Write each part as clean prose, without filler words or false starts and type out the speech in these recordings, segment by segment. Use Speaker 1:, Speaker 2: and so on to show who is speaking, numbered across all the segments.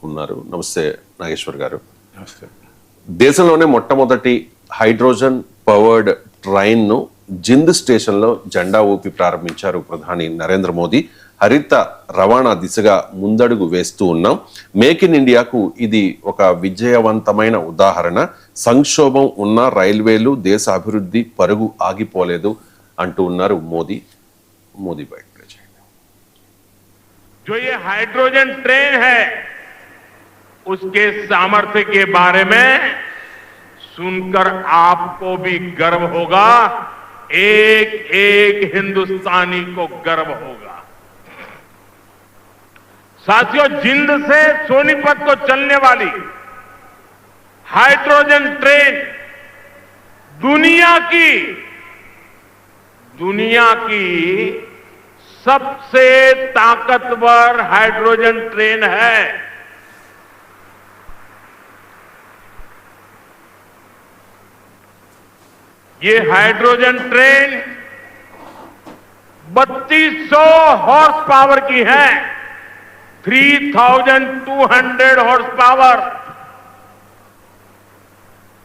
Speaker 1: ఉన్నారు. నమస్తే నాగేశ్వర్ గారు. దేశంలోనే మొట్టమొదటి హైడ్రోజన్ పవర్డ్ ట్రైన్ ను జింద్ స్టేషన్లో జెండా ఊపి ప్రారంభించారు ప్రధాని నరేంద్ర మోదీ. హరిత రవాణా దిశగా ముందడుగు వేస్తూ ఉన్నాం. మేక్ ఇన్ ఇండియాకు ఇది ఒక విజయవంతమైన ఉదాహరణ. సంక్షోభం ఉన్న రైల్వేలు దేశ అభివృద్ధి పరుగు ఆగిపోలేదు అంటూ ఉన్నారు మోదీ. మోదీ బైక్
Speaker 2: जो ये हाइड्रोजन ट्रेन है उसके सामर्थ्य के बारे में सुनकर आपको भी गर्व होगा, एक एक हिंदुस्तानी को गर्व होगा। साथियों, जिंद से सोनीपत को चलने वाली हाइड्रोजन ट्रेन दुनिया की सबसे ताकतवर हाइड्रोजन ट्रेन है। ये हाइड्रोजन ट्रेन 3200 हॉर्स पावर की है, 3200 हॉर्स पावर।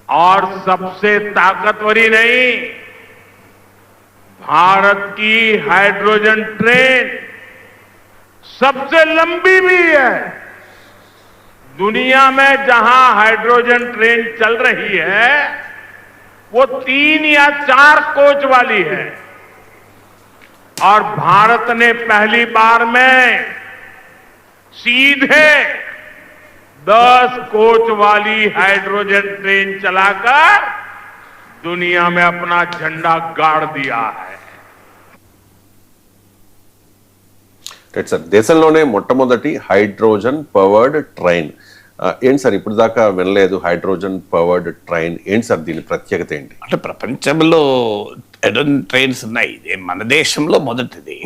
Speaker 2: और सबसे ताकतवर ही नहीं, भारत की हाइड्रोजन ट्रेन सबसे लंबी भी है। दुनिया में जहां हाइड्रोजन ट्रेन चल रही है वो 3 या 4 कोच वाली है, और भारत ने पहली बार में सीधे 10 कोच वाली हाइड्रोजन ट्रेन चलाकर दुनिया में अपना झंडा गाड़ दिया है।
Speaker 1: సార్, దేశంలోనే మొట్టమొదటి హైడ్రోజన్ పవర్డ్ ట్రైన్ ఏంటి సార్? ఇప్పుడు దాకా వినలేదు హైడ్రోజన్ పవర్డ్ ట్రైన్. ఏంటి సార్ దీని ప్రత్యేకత ఏంటి?
Speaker 3: అంటే ప్రపంచంలో హైడ్రోజన్ ట్రైన్స్ ఉన్నాయి, మన దేశంలో మొదటిది.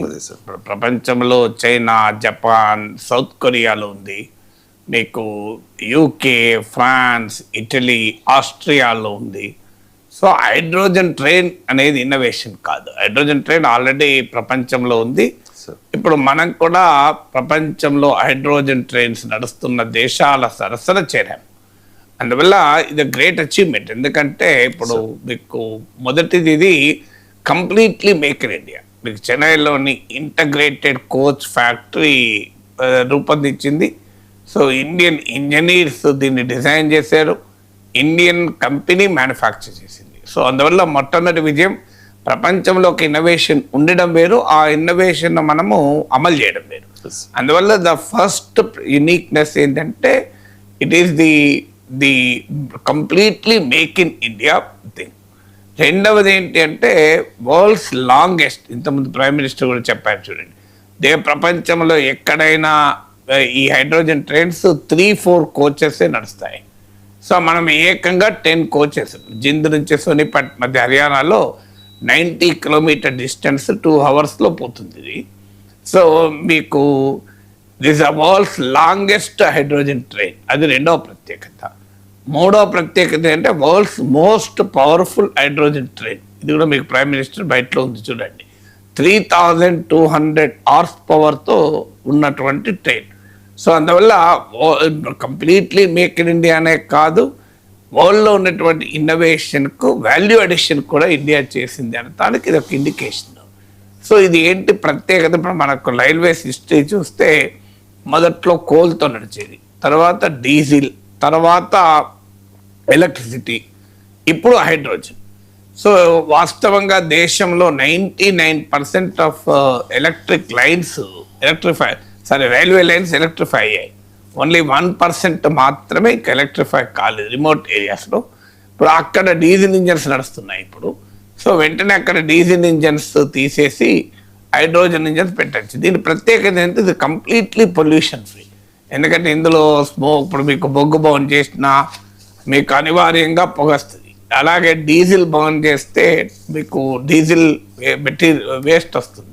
Speaker 3: ప్రపంచంలో చైనా, జపాన్, సౌత్ కొరియాలో ఉంది, మీకు యూకే, ఫ్రాన్స్, ఇటలీ, ఆస్ట్రియాలో ఉంది. సో హైడ్రోజన్ ట్రైన్ అనేది ఇన్నోవేషన్ కాదు, హైడ్రోజన్ ట్రైన్ ఆల్రెడీ ప్రపంచంలో ఉంది. ఇప్పుడు మనం కూడా ప్రపంచంలో హైడ్రోజన్ ట్రైన్స్ నడుస్తున్న దేశాల సరసన చేరాం. అందువల్ల ఇది గ్రేట్ అచీవ్మెంట్. ఎందుకంటే ఇప్పుడు మీకు మొదటిది ఇది కంప్లీట్లీ మేక్ ఇన్ ఇండియా. మీకు చెన్నైలోని ఇంటగ్రేటెడ్ కోచ్ ఫ్యాక్టరీ రూపొందించింది. సో ఇండియన్ ఇంజనీర్స్ దీన్ని డిజైన్ చేశారు, ఇండియన్ కంపెనీ మ్యానుఫ్యాక్చర్ చేసింది. సో అందువల్ల మొట్టమొదటి విజయం. ప్రపంచంలో ఒక ఇన్నోవేషన్ ఉండడం వేరు, ఆ ఇన్నోవేషన్ మనము అమలు చేయడం వేరు. అందువల్ల ద ఫస్ట్ యునిక్నెస్ ఏంటంటే it is the completely make in India thing. రెండవది ఏంటి అంటే వరల్డ్స్ లాంగెస్ట్, ఇంతకుముందు ప్రైమ్ మినిస్టర్ కూడా చెప్పారు చూడండి, ప్రపంచంలో ఎక్కడైనా ఈ హైడ్రోజన్ ట్రైన్స్ 3-4 కోచెస్ నడుస్తాయి. సో మనం ఏకంగా 10 కోచెస్ జింద్ నుంచి సోనిపట్ మధ్య హర్యానాలో 90 కిలోమీటర్ డిస్టెన్స్ 2 అవర్స్లో పోతుంది ఇది. సో మీకు this are world's longest hydrogen train, అది రెండవ ప్రత్యేకత. మూడవ ప్రత్యేకత అంటే world's most powerful hydrogen train. ఇది కూడా మీకు ప్రైమ్ మినిస్టర్ బయటలో ఉంది చూడండి. 3200 హార్స్ పవర్తో ఉన్నటువంటి ట్రైన్. సో అందువల్ల కంప్లీట్లీ మేక్ ఇన్ ఇండియా అనే కాదు, వరల్డ్లో ఉన్నటువంటి ఇన్నోవేషన్కు వాల్యూ అడిషన్ కూడా ఇండియా చేసింది అనడానికి ఇది ఒక ఇండికేషన్. సో ఇది ఏంటి ప్రత్యేకత? ఇప్పుడు మనకు రైల్వేస్ హిస్టరీ చూస్తే మొదట్లో కోల్తో నడిచేది, తర్వాత డీజిల్, తర్వాత ఎలక్ట్రిసిటీ, ఇప్పుడు హైడ్రోజన్. సో వాస్తవంగా దేశంలో 99% of electric lines railway lines electrify అయ్యాయి. ఓన్లీ 1% మాత్రమే ఇంకా ఎలక్ట్రిఫై కాలేదు రిమోట్ ఏరియాస్లో. ఇప్పుడు అక్కడ డీజిల్ ఇంజన్స్ నడుస్తున్నాయి ఇప్పుడు. సో వెంటనే అక్కడ డీజిల్ ఇంజన్స్ తీసేసి హైడ్రోజన్ ఇంజన్స్ పెట్టచ్చు. దీని ప్రత్యేకత ఏంటంటే ఇది కంప్లీట్లీ పొల్యూషన్ ఫ్రీ. ఎందుకంటే ఇందులో స్మోక్, ఇప్పుడు మీకు బొగ్గు బర్న్ చేసినా మీకు అనివార్యంగా పొగ వస్తుంది. అలాగే డీజిల్ బర్న్ చేస్తే మీకు డీజిల్ మెటీరియల్ వేస్ట్ వస్తుంది,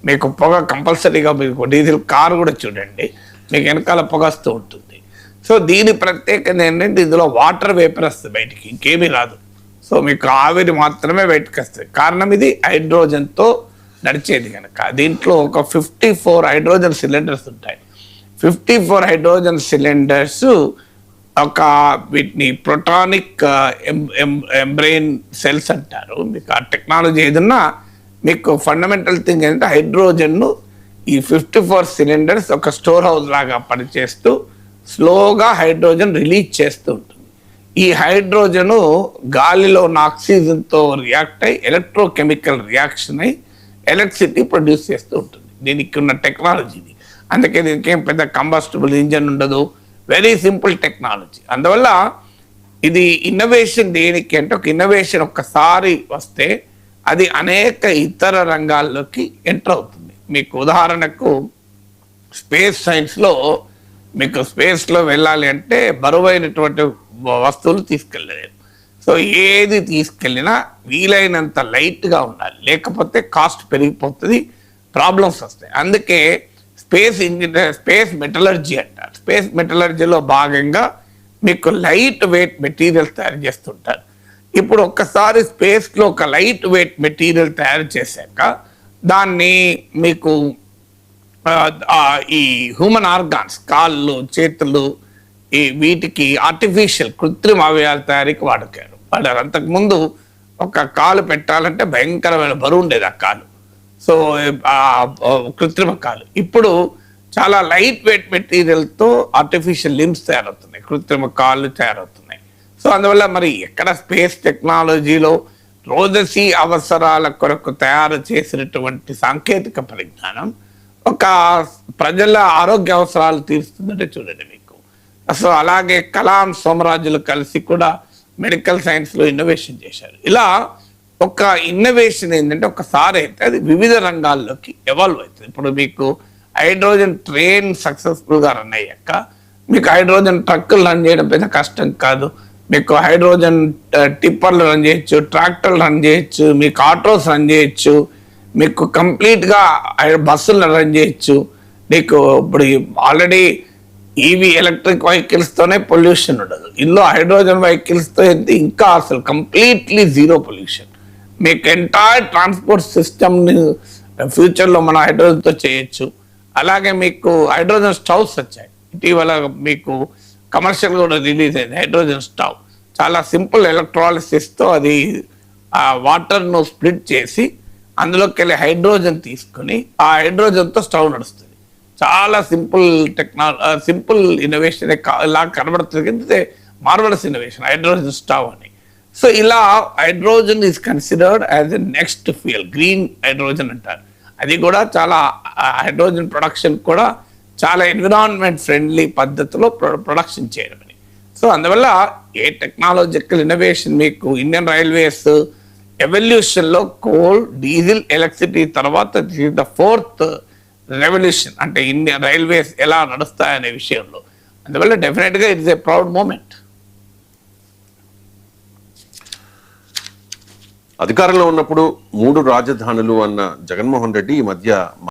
Speaker 3: మీకు పొగ కంపల్సరీగా. మీకు డీజిల్ కారు కూడా చూడండి, మీకు వెనకాల పొగ వస్తూ ఉంటుంది. సో దీని ప్రత్యేకత ఏంటంటే ఇందులో వాటర్ వేపర్ వస్తుంది బయటికి, ఇంకేమీ రాదు. సో మీకు ఆవిరి మాత్రమే బయటకు వస్తుంది. కారణం ఇది హైడ్రోజన్తో నడిచేది కనుక. దీంట్లో ఒక 54 హైడ్రోజన్ సిలిండర్స్ ఉంటాయి. 54 హైడ్రోజన్ సిలిండర్స్ ఒక వీటిని ప్రోటానిక్ ఎంబ్రెయిన్ సెల్స్ అంటారు. మీకు ఆ టెక్నాలజీ ఏదన్నా మీకు ఫండమెంటల్ థింగ్ ఏంటంటే హైడ్రోజన్ను ఈ 54 సిలిండర్స్ ఒక స్టోర్ హౌస్ లాగా పనిచేస్తూ స్లోగా హైడ్రోజన్ రిలీజ్ చేస్తూ ఉంటుంది. ఈ హైడ్రోజను గాలిలో ఉన్న ఆక్సిజన్తో రియాక్ట్ అయ్యి ఎలక్ట్రోకెమికల్ రియాక్షన్ అయ్యి ఎలక్ట్రిసిటీ ప్రొడ్యూస్ చేస్తూ ఉంటుంది. దీనికి ఉన్న టెక్నాలజీది. అందుకే దీనికి ఏం పెద్ద కంబస్టబుల్ ఇంజన్ ఉండదు, వెరీ సింపుల్ టెక్నాలజీ. అందువల్ల ఇది ఇన్నోవేషన్ దేనికి అంటే ఒక ఇన్నోవేషన్ ఒక్కసారి వస్తే అది అనేక ఇతర రంగాల్లోకి ఎంటర్ అవుతుంది. మీకు ఉదాహరణకు స్పేస్ సైన్స్లో మీకు స్పేస్లో వెళ్ళాలి అంటే బరువైనటువంటి వస్తువులు తీసుకెళ్ళలేరు. సో ఏది తీసుకెళ్ళినా వీలైనంత లైట్గా ఉండాలి, లేకపోతే కాస్ట్ పెరిగిపోతుంది, ప్రాబ్లమ్స్ వస్తాయి. అందుకే స్పేస్ మెటలర్జీ అంటారు. స్పేస్ మెటలర్జీలో భాగంగా మీకు లైట్ వెయిట్ మెటీరియల్ తయారు చేస్తుంటారు. ఇప్పుడు ఒక్కసారి స్పేస్లో ఒక లైట్ వెయిట్ మెటీరియల్ తయారు చేశాక దాన్ని మీకు ఈ హ్యూమన్ ఆర్గాన్స్, కాళ్ళు, చేతులు, ఈ వీటికి ఆర్టిఫిషియల్ కృత్రిమ అవయవాల తయారీకి వాడారు. అంతకుముందు ఒక కాలు పెట్టాలంటే భయంకరమైన బరువు ఉండేది ఆ కాలు, సో కృత్రిమ కాలు. ఇప్పుడు చాలా లైట్ వెయిట్ మెటీరియల్తో ఆర్టిఫిషియల్ లిమ్స్ తయారవుతున్నాయి, కృత్రిమ కాళ్ళు తయారవుతున్నాయి. సో అందువల్ల మరి ఎక్కడ స్పేస్ టెక్నాలజీలో రోజసీ అవసరాల కొరకు తయారు చేసినటువంటి సాంకేతిక పరిజ్ఞానం ఒక ప్రజల ఆరోగ్య అవసరాలు తీరుస్తుందంటే చూడండి మీకు. సో అలాగే కలాం, సోమరాజులు కలిసి కూడా మెడికల్ సైన్స్లో ఇన్నోవేషన్ చేశారు. ఇలా ఒక ఇన్నోవేషన్ ఏంటంటే ఒకసారి అయితే అది వివిధ రంగాల్లోకి ఎవాల్వ్ అవుతుంది. ఇప్పుడు మీకు హైడ్రోజన్ ట్రైన్ సక్సెస్ఫుల్గా రన్ అయ్యాక మీకు హైడ్రోజన్ ట్రక్కులు రన్ చేయడం పెద్ద కష్టం కాదు. మీకు హైడ్రోజన్ టిప్పర్లు రన్ చేయొచ్చు, ట్రాక్టర్లు రన్ చేయొచ్చు, మీకు ఆటోస్ రన్ చేయొచ్చు, మీకు కంప్లీట్గా బస్సులు రన్ చేయొచ్చు. మీకు ఇప్పుడు ఆల్రెడీ ఈవీ ఎలక్ట్రిక్ వెహికల్స్తోనే పొల్యూషన్ ఉండదు. ఇందులో హైడ్రోజన్ వెహికల్స్తో అయితే ఇంకా అసలు కంప్లీట్లీ జీరో పొల్యూషన్. మీకు ఎంటైర్ ట్రాన్స్పోర్ట్ సిస్టమ్ని ఫ్యూచర్లో మనం హైడ్రోజన్తో చేయొచ్చు. అలాగే మీకు హైడ్రోజన్ స్టవ్స్ వచ్చాయి ఇటీవల, మీకు కమర్షియల్ కూడా రిలీజ్ అయింది హైడ్రోజన్ స్టవ్. చాలా సింపుల్ ఎలక్ట్రాలిసిస్తో అది వాటర్ను స్ప్లిట్ చేసి అందులోకి వెళ్ళి హైడ్రోజన్ తీసుకుని ఆ హైడ్రోజన్తో స్టవ్ నడుస్తుంది. చాలా సింపుల్ ఇన్నోవేషన్ ఇలా కనబడుతుంది, కానీ మార్వలస్ ఇన్నోవేషన్ హైడ్రోజన్ స్టవ్ అని. సో ఇలా hydrogen is considered as a next fuel, green hydrogen అంటారు. అది కూడా చాలా హైడ్రోజన్ ప్రొడక్షన్ కూడా చాలా ఎన్విరాన్మెంట్ ఫ్రెండ్లీ పద్ధతిలో ప్రొడక్షన్ చేయడం అని. సో అందువల్ల ఏ టెక్నాలజికల్ ఇన్నోవేషన్ మీకు ఇండియన్ రైల్వేస్ ఎవల్యూషన్లో కోల్, డీజిల్, ఎలక్ట్రిసిటీ తర్వాత ద 4th రెవల్యూషన్ అంటే ఇండియన్ రైల్వేస్ ఎలా నడుస్తాయనే విషయంలో. అందువల్ల డెఫినెట్గా it is a proud moment.
Speaker 1: అధికారంలో ఉన్నప్పుడు 3 రాజధానులు అన్న జగన్మోహన్ రెడ్డి ఈ మధ్య